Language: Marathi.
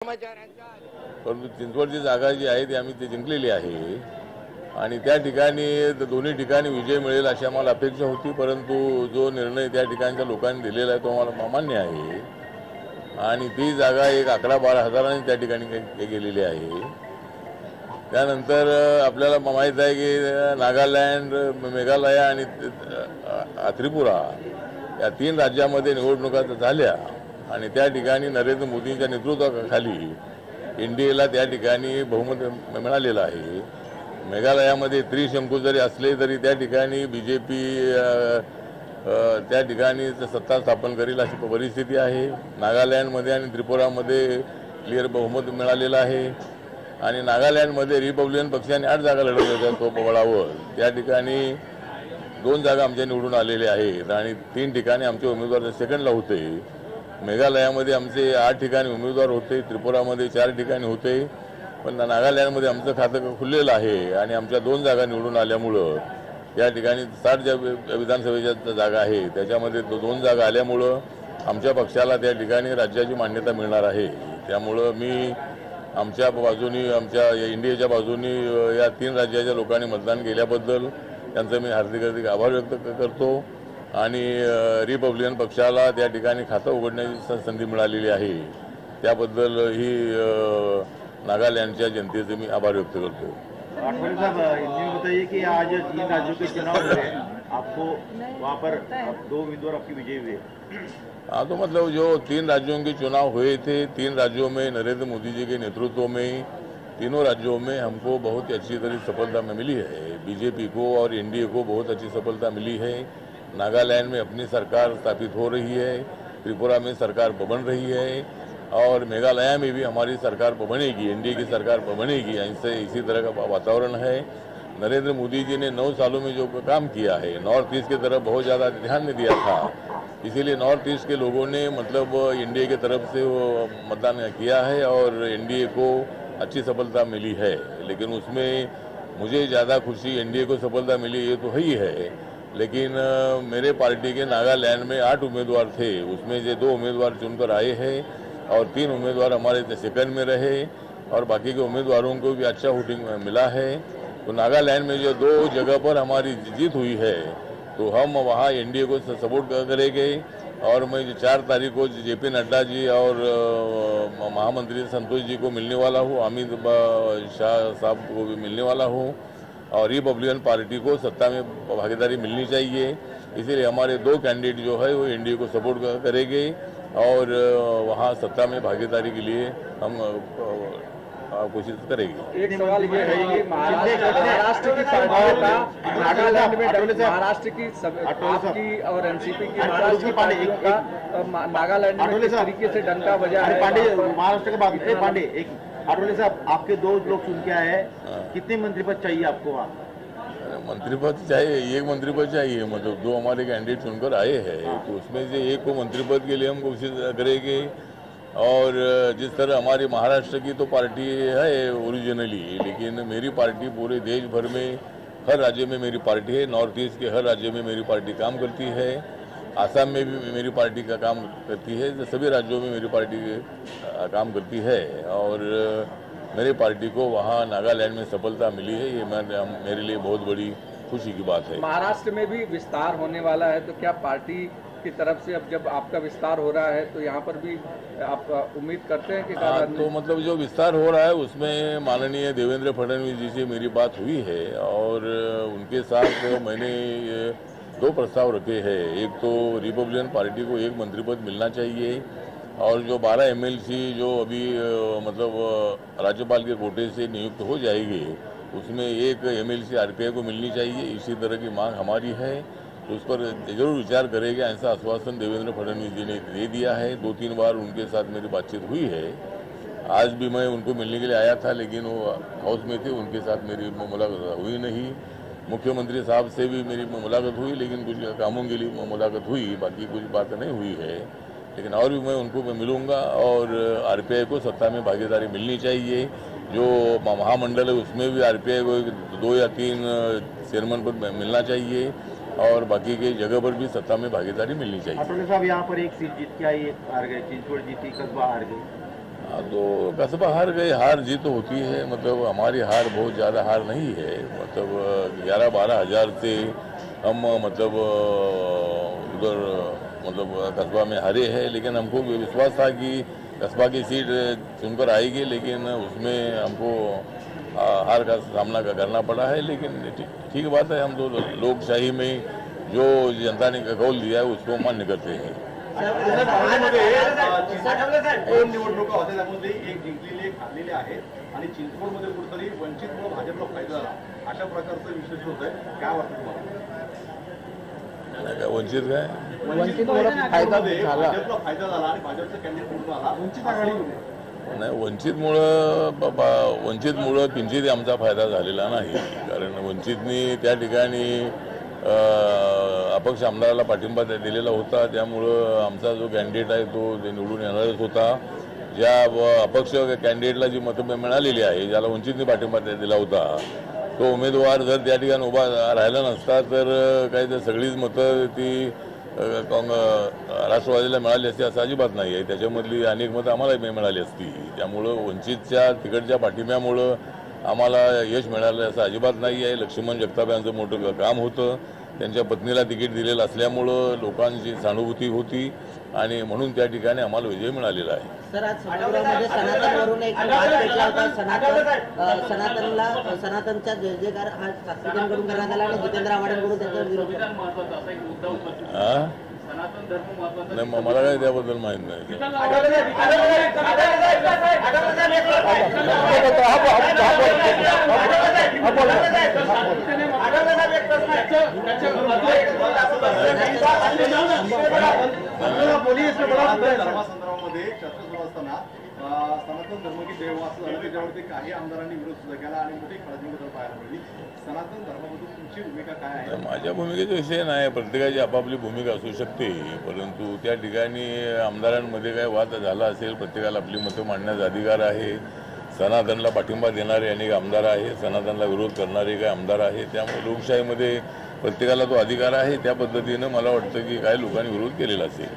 परंतु चिंचवडची जागा जी आहे ती आम्ही ती जिंकलेली आहे आणि त्या ठिकाणी दोन्ही ठिकाणी विजय मिळेल अशी आम्हाला अपेक्षा होती। परंतु जो निर्णय त्या ठिकाणच्या लोकांनी दिलेला आहे तो आम्हाला मान्य आहे आणि ती जागा एक 11-12 हजारांनी त्या ठिकाणी गेलेली आहे। त्यानंतर आपल्याला माहीत आहे की नागालँड, मेघालय आणि त्रिपुरा या 3 राज्यामध्ये निवडणुका झाल्या आणि त्या ठिकाणी नरेंद्र मोदींच्या नेतृत्वाखाली एनडीएला त्या ठिकाणी बहुमत मिळालेलं आहे। मेघालयामध्ये त्रिशंकू जरी असले तरी त्या ठिकाणी बीजेपी त्या ठिकाणी सत्ता स्थापन करेल अशी परिस्थिती आहे। नागालँडमध्ये आणि त्रिपुरामध्ये क्लिअर बहुमत मिळालेलं आहे आणि नागालँडमध्ये रिपब्लिकन पक्षाने 8 जागा लढवल्या तो बळावर त्या ठिकाणी 2 जागा आमच्या निवडून आलेल्या आहेत आणि 3 ठिकाणी आमचे उमेदवार सेकंडला होते। मेघालयामध्ये आमचे 8 ठिकाणी उमेदवार होते, त्रिपुरामध्ये 4 ठिकाणी होते, पण नागालँडमध्ये आमचं खातं खुललेलं आहे आणि आमच्या 2 जागा निवडून आल्यामुळं या ठिकाणी 60 ज्या विधानसभेच्या जागा आहे त्याच्यामध्ये 2 जागा आल्यामुळं आमच्या पक्षाला त्या ठिकाणी राज्याची मान्यता मिळणार आहे। त्यामुळं मी आमच्या बाजूनी आमच्या एनडीएच्या बाजूनी या 3 राज्याच्या लोकांनी मतदान केल्याबद्दल त्यांचं मी हार्दिक आभार व्यक्त करतो आणि रिपब्लिकन पक्षाला त्या ठिकाणी खातं उघडण्याची संधी मिळालेली आहे त्याबद्दल ही नागालैंडच्या जनतेचे मी आभार व्यक्त करतो। आठवले साहब, ये बताइए कि आज 3 राज्यों के चुनाव हुए, आपको वहाँ पर 2 उम्मीदवार आपकी विजयी हुए। हाँ, तो मतलब जो 3 राज्यों के चुनाव हुए थे, 3 राज्यों में नरेंद्र मोदी जी के नेतृत्व में तीनों राज्यों में हमको बहुत अच्छी तरह सफलता में मिली है। बीजेपी को और एनडीए को बहुत अच्छी सफलता मिली है। नागालैंड में अपनी सरकार स्थापित हो रही है, त्रिपुरा में सरकार बन रही है और मेघालय में भी हमारी सरकार बनेगी, एनडीए की सरकार बनेगी। ऐसे इसी तरह का वातावरण है। नरेंद्र मोदी जी ने 9 सालों में जो काम किया है, नॉर्थ ईस्ट की तरफ बहुत ज़्यादा ध्यान नहीं दिया था, इसीलिए नॉर्थ ईस्ट के लोगों ने मतलब एनडीए की तरफ से वो मतदान किया है और एनडीए को अच्छी सफलता मिली है। लेकिन उसमें मुझे ज़्यादा खुशी एनडीए को सफलता मिली ये तो ही है, लेकिन मेरे पार्टी के नागालैंड में 8 उम्मीदवार थे, उसमें से 2 उम्मीदवार चुनकर आए हैं और 3 उम्मीदवार हमारे सेकंड में रहे और बाकी के उम्मीदवारों को भी अच्छा वोटिंग मिला है। तो नागालैंड में जो 2 जगह पर हमारी जीत हुई है तो हम वहाँ एनडीए को सपोर्ट करेंगे और मैं 4 तारीख को जेपी नड्डा जी और महामंत्री संतोष जी को मिलने वाला हूँ, अमित शाह साहब को भी मिलने वाला हूँ और रिपब्लिकन पार्टी को सत्ता में भागीदारी मिलनी चाहिए। इसीलिए हमारे 2 कैंडिडेट जो है वो एनडीए को सपोर्ट करेंगे और वहाँ सत्ता में भागीदारी के लिए हम कोशिश करेंगे। एक सवाल ये है कि महाराष्ट्र की पार्टियों का नागालैंड में महाराष्ट्र की आपकी और एनसीपी की महाराष्ट्र की पार्टियों का नागालैंड में किस तरीके से डंका बजा है। पांडे, महाराष्ट्र के बाद पांडे, एक आठवले साहब, आपके 2 लोग चुन के आए हैं, कितने मंत्री पद चाहिए आपको वहाँ? मंत्री पद चाहिए, 1 मंत्री पद चाहिए, मतलब 2 हमारे कैंडिडेट चुनकर आए हैं तो उसमें से 1 को मंत्री पद के लिए हम कोशिश करेंगे। और जिस तरह हमारी महाराष्ट्र की तो पार्टी है ओरिजिनली, लेकिन मेरी पार्टी पूरे देश भर में हर राज्य में मेरी पार्टी है, नॉर्थ ईस्ट के हर राज्य में मेरी पार्टी काम करती है, आसाम में भी मेरी पार्टी का काम करती है, सभी राज्यों में मेरी पार्टी काम करती है और मेरी पार्टी को वहाँ नागालैंड में सफलता मिली है, ये मेरे लिए बहुत बड़ी खुशी की बात है। महाराष्ट्र में भी विस्तार होने वाला है तो क्या पार्टी की तरफ से अब जब आपका विस्तार हो रहा है तो यहाँ पर भी आप उम्मीद करते हैं कि तो मतलब जो विस्तार हो रहा है उसमें माननीय देवेंद्र फडणवीस जी से मेरी बात हुई है और उनके साथ मैंने 2 प्रस्ताव रखे हैं। एक तो रिपब्लिकन पार्टी को 1 मंत्री पद मिलना चाहिए और जो 12 एमएलसी जो अभी मतलब राज्यपाल के कोटे से नियुक्त हो जाएगी उसमें 1 एमएलसी आरपीआई को मिलनी चाहिए, इसी तरह की मांग हमारी है। तो उस पर जरूर विचार करेंगे, ऐसा आश्वासन देवेंद्र फडणवीस जी ने दे दिया है। 2-3 बार उनके साथ मेरी बातचीत हुई है। आज भी मैं उनको मिलने के लिए आया था लेकिन वो हाउस में थे, उनके साथ मेरी मुलाकात हुई नहीं। मुख्यमंत्री साहब से भी मेरी मुलाकात हुई लेकिन कुछ कामों के लिए मुलाकात हुई, बाकी कुछ बात नहीं हुई है। लेकिन और भी मैं उनको मिलूंगा और आरपीआई को सत्ता में भागीदारी मिलनी चाहिए। जो महामंडल है उसमें भी आरपीआई को 2 या 3 चेयरमैन पद मिलना चाहिए और बाकी के जगह पर भी सत्ता में भागीदारी मिलनी चाहिए। आठवले साहब, यहाँ पर एक सीट जीत के आई, एक हार गए, चिंचवड़ जीती, कस्बा हार गई। हाँ, तो कस्बा हार गई, हार जीत तो होती है, मतलब हमारी हार बहुत ज़्यादा हार नहीं है, मतलब 11-12 हज़ार से हम मतलब उधर मतलब कस्बा में हारे हैं, लेकिन हमको विश्वास था कि कस्बा की सीट चुनकर आएगी, लेकिन उसमें हमको हार का सामना करना पड़ा है। लेकिन ठीक बात है, हम तो लोकशाही में जो जनता ने कौल दिया है उसको मान्य करते हैं। दोन निवडणुका होत्या, त्यामध्ये एक जिंकलेली एक हारलेली आहे आणि चिंचवडमध्ये कुठेतरी वंचितमुळे भाजपला फायदा झाला, अशा प्रकारचं विश्लेषण होत आहे. काय वाटतं तुम्हाला? वंचित काय वंचितमुळे फायदा झाला, भाजपला फायदा झाला आणि भाजपचा कॅन्डिडेट निवडून आला. वंचित आघाडी नाही, वंचितमुळं किंचित आमचा फायदा झालेला नाही, कारण वंचितनी त्या ठिकाणी अपक्ष आमदाराला पाठिंबा दिलेला होता, त्यामुळं आमचा जो कॅन्डिडेट आहे तो निवडून येणारच होता. ज्या अपक्ष कॅन्डिडेटला जी मतं मिळालेली आहे, ज्याला वंचितने पाठिंबा दिला होता, तो उमेदवार जर त्या ठिकाणी उभा राहिला नसता तर काही तर सगळीच मतं ती राष्ट्रवादीला मिळाली असती असं अजिबात नाही आहे. त्याच्यामधली अनेक मतं आम्हाला मिळाली असती. त्यामुळं वंचितच्या तिकडच्या पाठिंब्यामुळं आम्हाला यश मिळालं असं अजिबात नाही आहे. लक्ष्मण जगताप यांचं मोठं काम होतं, त्यांच्या पत्नीला तिकीट दिलेलं असल्यामुळं लोकांची सहानुभूती होती आणि म्हणून त्या ठिकाणी आम्हाला विजय मिळालेला आहे. सर, आज सभागृहामध्ये सनातनवरून एक वाद पेटला होता. सनातनचा जय जयकार हा सात्विकांकडून करण्यात आला आणि जितेंद्र आव्हाडांकडून त्याच्यावर विरोध केला. नाही, मला काय त्याबद्दल माहीत नाही. धर्मासंदर्भामध्ये चर्चा सुरू असताना सनातन धर्म की देव असं झालं, त्याच्यावरती काही आमदारांनी विरोध सुद्धा केला आणि मोठी खळबळ पाहायला मिळाली. सनातन धर्माबद्दल तुमची भूमिका काय आहे? माझ्या भूमिकेचा विषय नाही, प्रत्येकाची आपापली भूमिका असू शकते, परंतु त्या ठिकाणी आमदारांमध्ये काय वाद झाला असेल, प्रत्येकाला आपली मतं मांडण्याचा अधिकार आहे. सनातनला पाठिंबा देणारे अनेक आमदार आहे, सनातनला विरोध करणारे काही आमदार आहे. त्यामुळे लोकशाहीमध्ये प्रत्येकाला तो अधिकार आहे. त्या पद्धतीनं मला वाटतं की काही लोकांनी विरोध केलेला असेल.